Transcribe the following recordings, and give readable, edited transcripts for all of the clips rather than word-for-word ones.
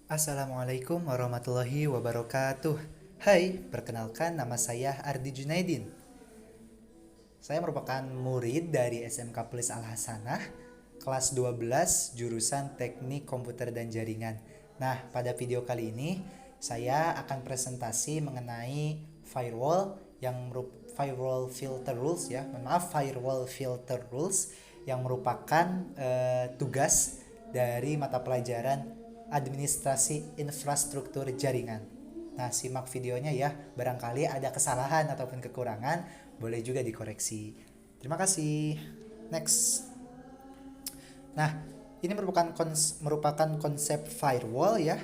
Assalamualaikum warahmatullahi wabarakatuh. Hai, perkenalkan nama saya Ardi Junaidin. Saya merupakan murid dari SMK Plis Al Hasanah, kelas 12, jurusan Teknik Komputer dan Jaringan. Nah, pada video kali ini saya akan presentasi mengenai firewall filter rules ya. Maaf, firewall filter rules yang merupakan tugas dari mata pelajaran administrasi infrastruktur jaringan. Nah, simak videonya ya. Barangkali ada kesalahan ataupun kekurangan, boleh juga dikoreksi. Terima kasih. Next. Nah, ini merupakan konsep firewall ya.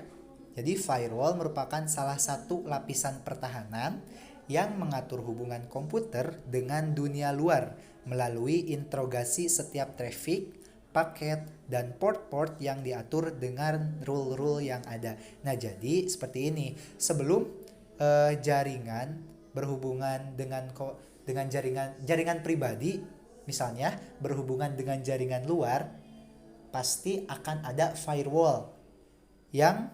Jadi firewall merupakan salah satu lapisan pertahanan yang mengatur hubungan komputer dengan dunia luar melalui interogasi setiap traffic, paket, dan port-port yang diatur dengan rule-rule yang ada. Nah, jadi seperti ini. Sebelum jaringan berhubungan dengan jaringan pribadi, misalnya berhubungan dengan jaringan luar, pasti akan ada firewall yang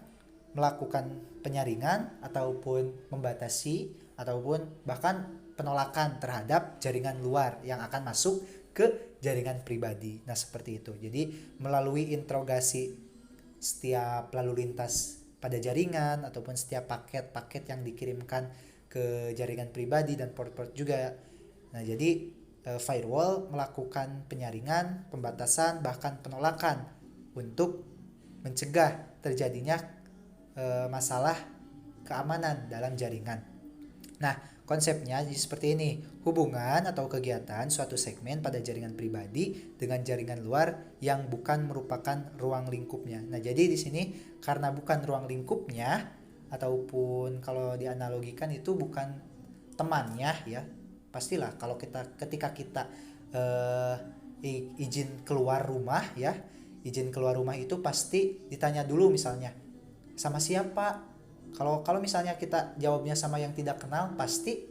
melakukan penyaringan ataupun membatasi ataupun bahkan penolakan terhadap jaringan luar yang akan masuk ke jaringan pribadi. Nah, seperti itu. Jadi melalui interogasi setiap lalu lintas pada jaringan ataupun setiap paket-paket yang dikirimkan ke jaringan pribadi dan port-port juga. Nah, jadi firewall melakukan penyaringan, pembatasan, bahkan penolakan untuk mencegah terjadinya masalah keamanan dalam jaringan. Nah, konsepnya seperti ini. Hubungan atau kegiatan suatu segmen pada jaringan pribadi dengan jaringan luar yang bukan merupakan ruang lingkupnya. Nah, jadi di sini karena bukan ruang lingkupnya ataupun kalau dianalogikan itu bukan temannya ya. Pastilah kalau ketika kita izin keluar rumah ya, izin keluar rumah itu pasti ditanya dulu misalnya sama siapa. Kalau misalnya kita jawabnya sama yang tidak kenal, pasti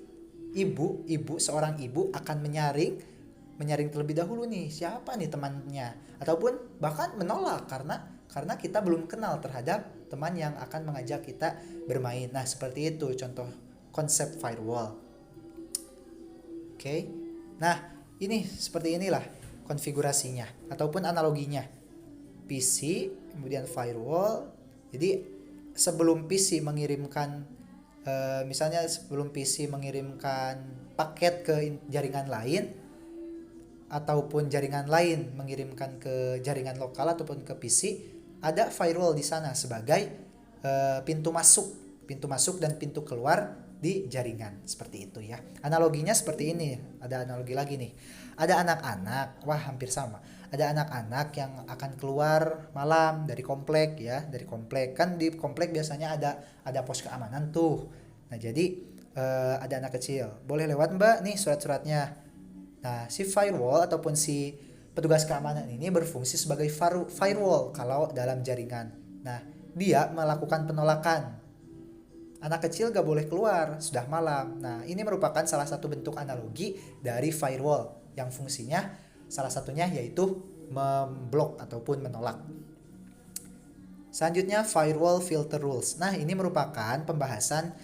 seorang ibu akan menyaring terlebih dahulu nih siapa nih temannya, ataupun bahkan menolak karena kita belum kenal terhadap teman yang akan mengajak kita bermain. Nah, seperti itu contoh konsep firewall. Oke. Nah, ini seperti inilah konfigurasinya ataupun analoginya. PC, kemudian firewall. Jadi sebelum PC mengirimkan misalnya sebelum PC mengirimkan paket ke jaringan lain ataupun jaringan lain mengirimkan ke jaringan lokal ataupun ke PC, ada firewall di sana sebagai pintu masuk dan pintu keluar di jaringan. Seperti itu ya. Analoginya seperti ini. Ada analogi lagi nih. Ada anak-anak, wah hampir sama. Ada anak-anak yang akan keluar malam dari komplek ya, dari komplek. Kan di komplek biasanya ada pos keamanan tuh. Nah, jadi ada anak kecil. Boleh lewat, Mbak, nih surat-suratnya. Nah, si firewall ataupun si petugas keamanan ini berfungsi sebagai firewall kalau dalam jaringan. Nah, dia melakukan penolakan. Anak kecil gak boleh keluar, sudah malam. Nah, ini merupakan salah satu bentuk analogi dari firewall yang fungsinya salah satunya yaitu memblok ataupun menolak. Selanjutnya firewall filter rules. Nah, ini merupakan pembahasan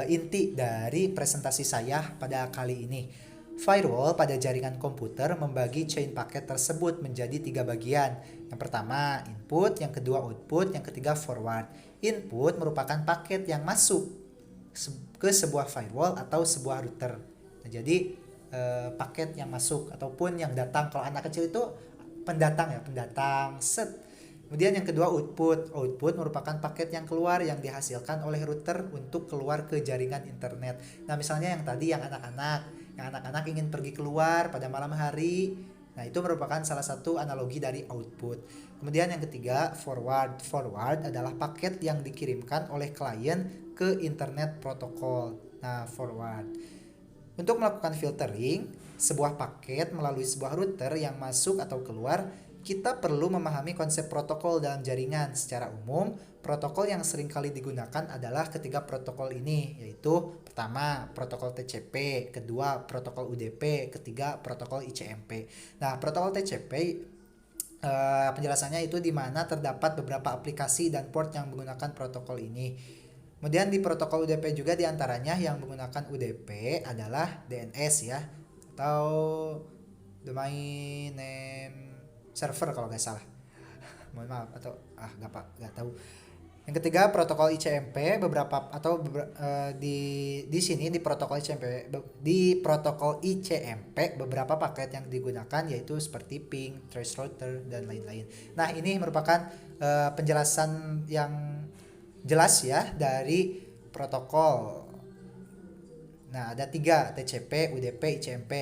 inti dari presentasi saya pada kali ini. Firewall pada jaringan komputer membagi chain paket tersebut menjadi 3 bagian. Yang pertama input, yang kedua output, yang ketiga forward. Input merupakan paket yang masuk ke sebuah firewall atau sebuah router. Nah, jadi paket yang masuk ataupun yang datang. Kalau anak kecil itu pendatang ya, pendatang set. Kemudian yang kedua output. Output merupakan paket yang keluar yang dihasilkan oleh router untuk keluar ke jaringan internet. Nah, misalnya yang tadi yang anak-anak ingin pergi keluar pada malam hari. Nah, itu merupakan salah satu analogi dari output. Kemudian yang ketiga forward. Forward adalah paket yang dikirimkan oleh klien ke internet protokol. Nah, forward. Untuk melakukan filtering sebuah paket melalui sebuah router yang masuk atau keluar, kita perlu memahami konsep protokol dalam jaringan. Secara umum, protokol yang sering kali digunakan adalah ketiga protokol ini, yaitu pertama protokol TCP, kedua protokol UDP, ketiga protokol ICMP. Nah, protokol TCP Penjelasannya itu di mana terdapat beberapa aplikasi dan port yang menggunakan protokol ini. Kemudian di protokol UDP juga diantaranya yang menggunakan UDP adalah DNS ya, atau domain name server kalau nggak salah. Mohon maaf, atau nggak tahu. Yang ketiga protokol ICMP di sini di protokol ICMP beberapa paket yang digunakan yaitu seperti ping, trace router dan lain-lain. Nah, ini merupakan penjelasan yang jelas ya dari protokol. Nah, ada 3, TCP, UDP, ICMP,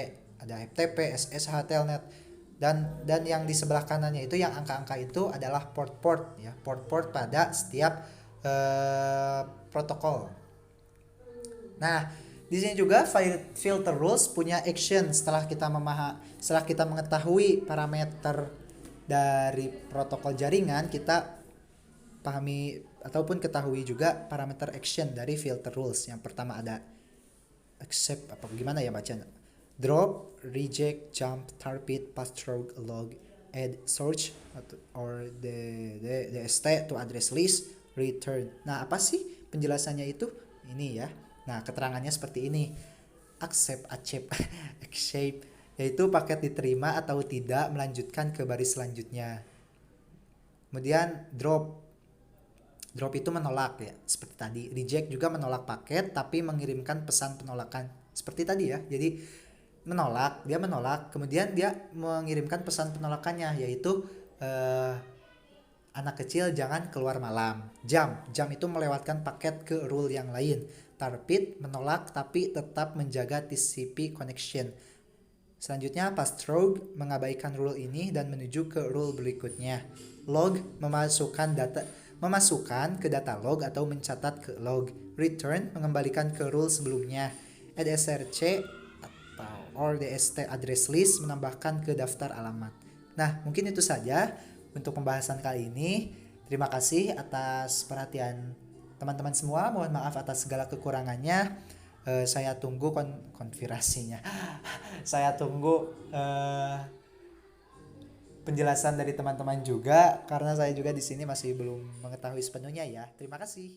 ada FTP, SSH, Telnet. Dan yang di sebelah kanannya itu yang angka-angka itu adalah port-port ya, port-port pada setiap protokol. Nah, di sini juga filter rules punya action setelah kita mengetahui parameter dari protokol jaringan, kita pahami ataupun ketahui juga parameter action dari filter rules. Yang pertama ada accept, apa gimana ya bacanya? Drop, reject, jump, target, pass through, log, add, search, or the DST to address list, return. Nah, apa sih penjelasannya itu? Ini ya. Nah, keterangannya seperti ini. Accept, accept, yaitu paket diterima atau tidak melanjutkan ke baris selanjutnya. Kemudian drop itu menolak ya, seperti tadi. Reject juga menolak paket tapi mengirimkan pesan penolakan. Seperti tadi ya. Jadi dia menolak, kemudian dia mengirimkan pesan penolakannya yaitu anak kecil jangan keluar malam. Jam itu melewatkan paket ke rule yang lain. Target menolak tapi tetap menjaga TCP connection. Selanjutnya pass through mengabaikan rule ini dan menuju ke rule berikutnya. Log memasukkan ke data log atau mencatat ke log. Return mengembalikan ke rule sebelumnya. ADSRC or DST address list menambahkan ke daftar alamat. Nah, mungkin itu saja untuk pembahasan kali ini. Terima kasih atas perhatian teman-teman semua. Mohon maaf atas segala kekurangannya. Saya tunggu konfirmasinya. Saya tunggu penjelasan dari teman-teman juga karena saya juga di sini masih belum mengetahui sepenuhnya ya. Terima kasih.